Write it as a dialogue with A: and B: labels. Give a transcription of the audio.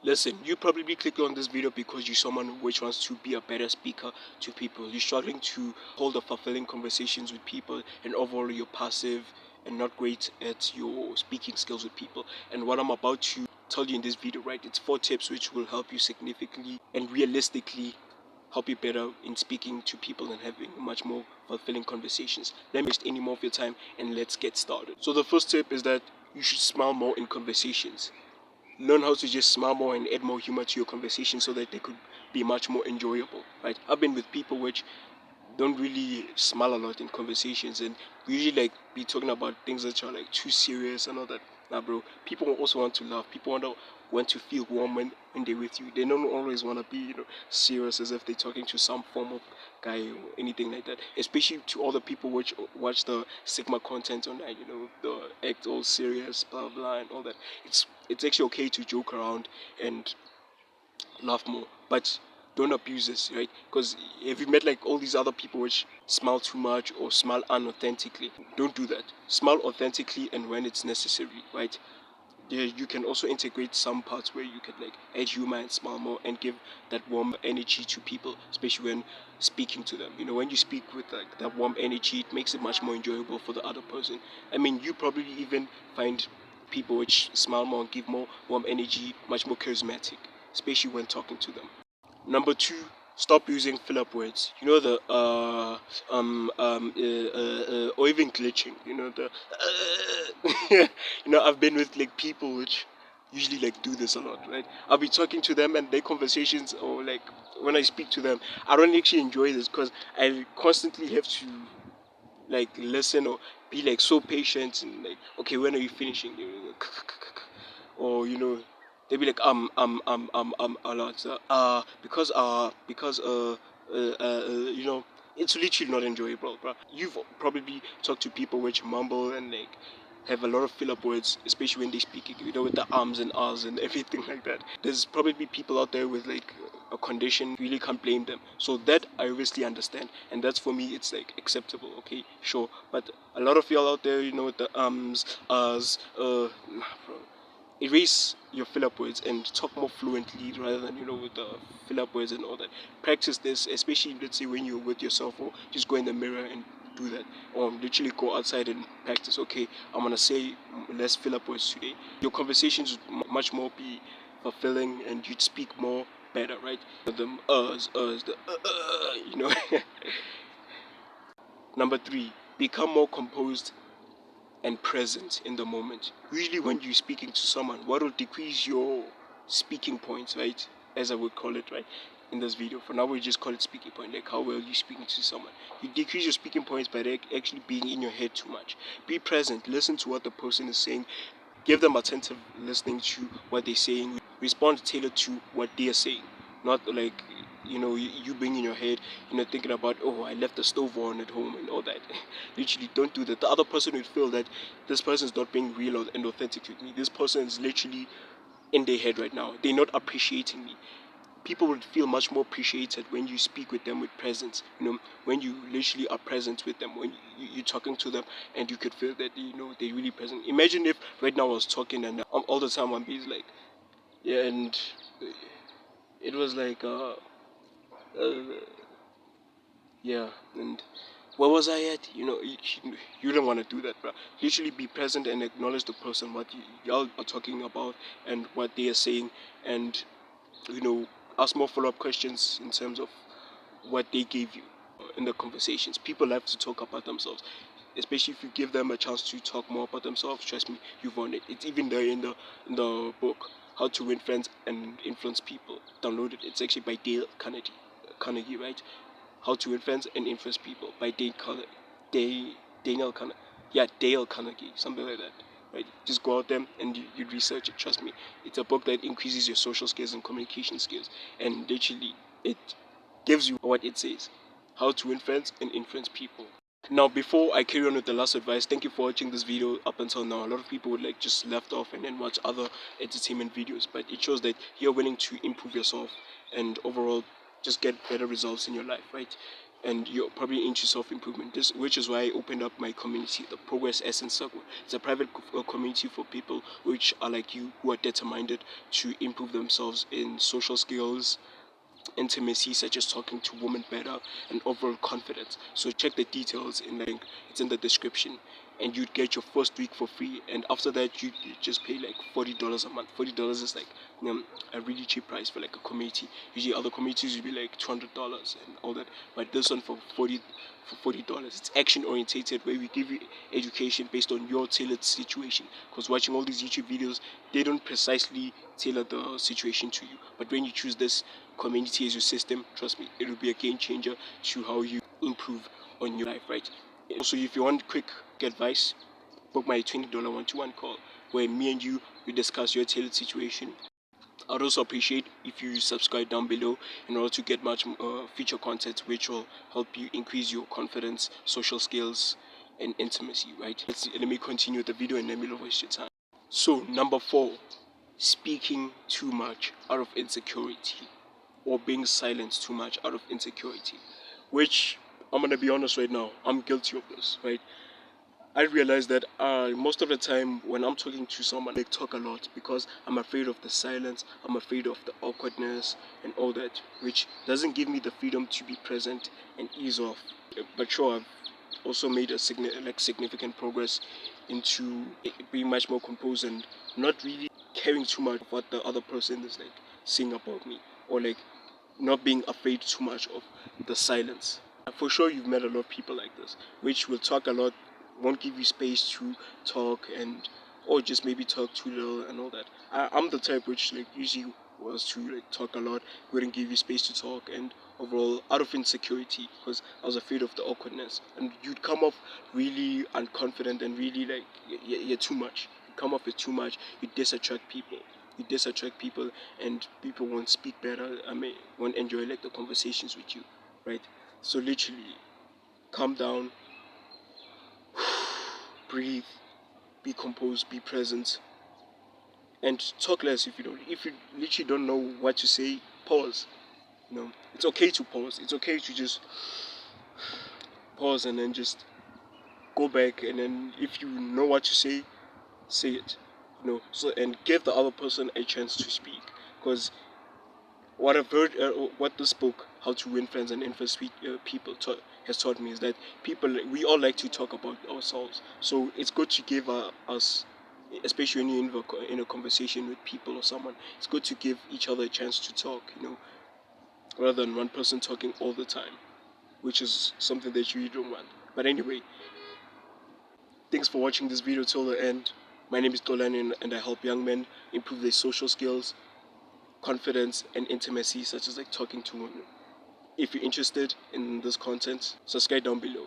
A: Listen, you probably clicked on this video because you're someone which wants to be a better speaker to people. You're struggling to hold a fulfilling conversations with people, and overall you're passive and not great at your speaking skills with people. And what I'm about to tell you in this video, right, it's 4 tips which will help you significantly and realistically help you better in speaking to people and having much more fulfilling conversations. Let me waste any more of your time and let's get started. So the first tip is that you should smile more in conversations. Learn how to just smile more and add more humor to your conversation so that they could be much more enjoyable, right? I've been with people which don't really smile a lot in conversations, and we usually like be talking about things that are like too serious and all that. Nah, bro, people also want to laugh. People want to feel warm when they're with you. They don't always want to be, serious as if they're talking to some form of guy or anything like that. Especially to all the people which watch the Sigma content online, the act all serious, blah blah, and all that. It's actually okay to joke around and laugh more, but don't abuse this, right? Because if you met like all these other people which smile too much or smile unauthentically, don't do that. Smile authentically and when it's necessary, right? Yeah, you can also integrate some parts where you can like add humor and smile more and give that warm energy to people, especially when speaking to them. When you speak with like that warm energy, it makes it much more enjoyable for the other person. I mean, you probably even find people which smile more and give more warm energy much more charismatic, especially when talking to them. Number 2, stop using fill-up words. The or even glitching. I've been with like people which usually like do this a lot, right? I'll be talking to them and their conversations, or like when I speak to them, I don't actually enjoy this because I constantly have to like listen or be like so patient and like, okay, when are you finishing? Or they be like a lot, because it's literally not enjoyable, bro. You've probably talked to people which mumble and like have a lot of fill up words, especially when they speak, with the ums and ahs and everything like that. There's probably people out there with like a condition, really can't blame them. So that I obviously understand, and that's for me, it's like acceptable, okay, sure. But a lot of y'all out there, with the ums, ahs, nah, bro. Erase your fill-up words and talk more fluently rather than with the fill-up words and all that. Practice this, especially let's say when you're with yourself, or just go in the mirror and do that, or literally go outside and practice. Okay, I'm gonna say less fill-up words today. Your conversations would much more be fulfilling, and you'd speak more better, right? Them the Number 3, become more composed and present in the moment. Usually, when you're speaking to someone, what will decrease your speaking points, right? As I would call it, right? In this video, for now, we just call it speaking point, like how well you're speaking to someone. You decrease your speaking points by actually being in your head too much. Be present, listen to what the person is saying, give them attentive listening to what they're saying, respond tailored to what they're saying, not like you being in your head, thinking about, oh, I left the stove on at home and all that. Literally, don't do that. The other person would feel that this person is not being real and authentic with me. This person is literally in their head right now. They're not appreciating me. People would feel much more appreciated when you speak with them with presence. When you literally are present with them, when you're talking to them, and you could feel that they're really present. Imagine if right now I was talking and all the time I'm being like, yeah, and it was like uh yeah, and where was I at? You don't want to do that, bro. Literally be present and acknowledge the person, what y'all are talking about and what they are saying, and you know ask more follow-up questions in terms of what they gave you in the conversations. People love to talk about themselves, especially if you give them a chance to talk more about themselves. Trust me, you've won it. It's even there in the book, How to Win Friends and Influence People. Download it. It's actually by Dale Carnegie, right? How to Win Friends and Influence People by Daniel Carnegie. Yeah, Dale Carnegie, something like that. Right? Just go out there and you research it. Trust me, it's a book that increases your social skills and communication skills, and literally it gives you what it says: how to win friends and influence people. Now, before I carry on with the last advice, thank you for watching this video up until now. A lot of people would like just left off and then watch other entertainment videos, but it shows that you're willing to improve yourself and overall just get better results in your life, right? and you're probably into self-improvement. This, which is why I opened up my community, the Progress Essence Circle. It's a private community for people which are like you, who are determined to improve themselves in social skills, intimacy, such as talking to women better, and overall confidence. So check the details in the link. It's in the description, and you'd get your first week for free. And after that, you just pay like $40 a month. $40 is like a really cheap price for like a community. Usually other communities would be like $200 and all that, but this one for $40. It's action orientated, where we give you education based on your tailored situation. Because watching all these YouTube videos, they don't precisely tailor the situation to you. But when you choose this community as your system, trust me, it will be a game changer to how you improve on your life, right? Also, if you want quick advice, book my $20 one-to-one call, where me and you we discuss your tailored situation. I'd also appreciate if you subscribe down below in order to get much future content which will help you increase your confidence, social skills, and intimacy, right? Let me continue the video and let me not waste your time. So, number 4, speaking too much out of insecurity, or being silent too much out of insecurity, which I'm gonna be honest right now, I'm guilty of this, right? I realize that most of the time when I'm talking to someone, I talk a lot because I'm afraid of the silence, I'm afraid of the awkwardness and all that, which doesn't give me the freedom to be present and ease off. But sure, I've also made a significant progress into being much more composed and not really caring too much of what the other person is like saying about me, or like not being afraid too much of the silence. For sure, you've met a lot of people like this, which will talk a lot, won't give you space to talk, and or just maybe talk too little and all that. I'm the type which like usually was to like talk a lot, wouldn't give you space to talk, and overall out of insecurity because I was afraid of the awkwardness, and you'd come off really unconfident and really like you're too much. You come off with too much, you disattract people. And people won't speak better. I mean, won't enjoy like the conversations with you, right? So literally, calm down, breathe, be composed, be present, and talk less if you don't. If you literally don't know what to say, pause. It's okay to pause. It's okay to just pause and then just go back. And then if you know what to say it. So and give the other person a chance to speak. Because what I've heard, what this book, How to Win Friends and Influence People, has taught me is that we all like to talk about ourselves. So it's good to give us, especially when you're in a conversation with people or someone, it's good to give each other a chance to talk, rather than one person talking all the time, which is something that you really don't want. But anyway, thanks for watching this video till the end. My name is XOL-ANI, and I help young men improve their social skills, confidence, and intimacy, such as like talking to women. If you're interested in this content, subscribe down below.